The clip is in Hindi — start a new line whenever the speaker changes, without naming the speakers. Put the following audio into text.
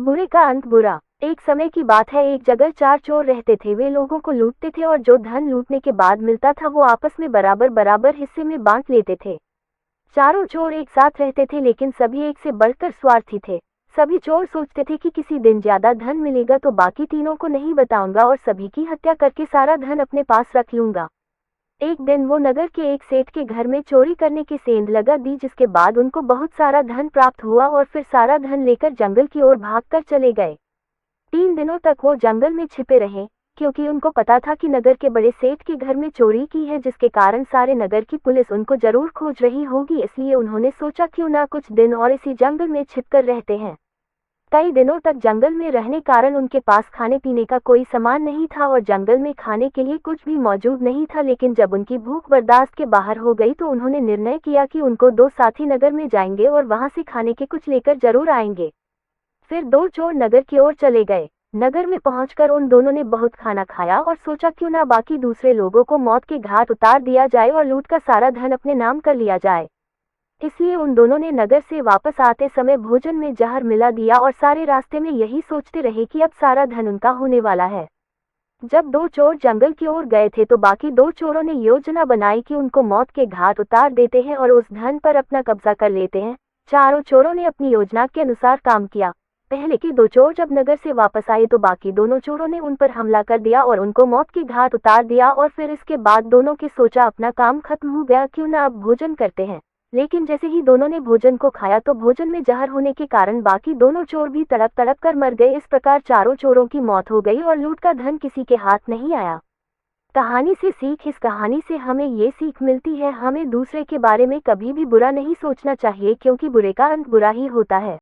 बुरे का अंत बुरा। एक समय की बात है, एक जगह चार चोर रहते थे। वे लोगों को लूटते थे और जो धन लूटने के बाद मिलता था वो आपस में बराबर बराबर हिस्से में बांट लेते थे। चारों चोर एक साथ रहते थे, लेकिन सभी एक से बढ़कर स्वार्थी थे। सभी चोर सोचते थे कि किसी दिन ज्यादा धन मिलेगा तो बाकी तीनों को नहीं बताऊंगा और सभी की हत्या करके सारा धन अपने पास रख लूंगा। एक दिन वो नगर के एक सेठ के घर में चोरी करने की सेंध लगा दी, जिसके बाद उनको बहुत सारा धन प्राप्त हुआ और फिर सारा धन लेकर जंगल की ओर भागकर चले गए। 3 दिनों तक वो जंगल में छिपे रहे, क्योंकि उनको पता था कि नगर के बड़े सेठ के घर में चोरी की है, जिसके कारण सारे नगर की पुलिस उनको जरूर खोज रही होगी। इसलिए उन्होंने सोचा क्यों ना कुछ दिन और इसी जंगल में छिपकर रहते हैं। कई दिनों तक जंगल में रहने कारण उनके पास खाने पीने का कोई सामान नहीं था और जंगल में खाने के लिए कुछ भी मौजूद नहीं था। लेकिन जब उनकी भूख बर्दाश्त के बाहर हो गई तो उन्होंने निर्णय किया कि उनको दो साथी नगर में जाएंगे और वहां से खाने के कुछ लेकर जरूर आएंगे। फिर दो चोर नगर की ओर चले गए। नगर में पहुंचकर उन दोनों ने बहुत खाना खाया और सोचा क्यों ना बाकी दूसरे लोगों को मौत के घाट उतार दिया जाए और लूट का सारा धन अपने नाम कर लिया जाए। इसलिए उन दोनों ने नगर से वापस आते समय भोजन में जहर मिला दिया और सारे रास्ते में यही सोचते रहे कि अब सारा धन उनका होने वाला है। जब दो चोर जंगल की ओर गए थे तो बाकी दो चोरों ने योजना बनाई कि उनको मौत के घाट उतार देते हैं और उस धन पर अपना कब्जा कर लेते हैं। चारों चोरों ने अपनी योजना के अनुसार काम किया। पहले के दो चोर जब नगर से वापस आए तो बाकी दोनों चोरों ने उन पर हमला कर दिया और उनको मौत के घाट उतार दिया। और फिर इसके बाद दोनों की सोचा अपना काम खत्म हो गया, क्यों ना अब भोजन करते हैं। लेकिन जैसे ही दोनों ने भोजन को खाया तो भोजन में जहर होने के कारण बाकी दोनों चोर भी तड़प तड़प कर मर गए। इस प्रकार चारों चोरों की मौत हो गई और लूट का धन किसी के हाथ नहीं आया। कहानी से सीख। इस कहानी से हमें ये सीख मिलती है, हमें दूसरे के बारे में कभी भी बुरा नहीं सोचना चाहिए, क्योंकि बुरे का अंत बुरा ही होता है।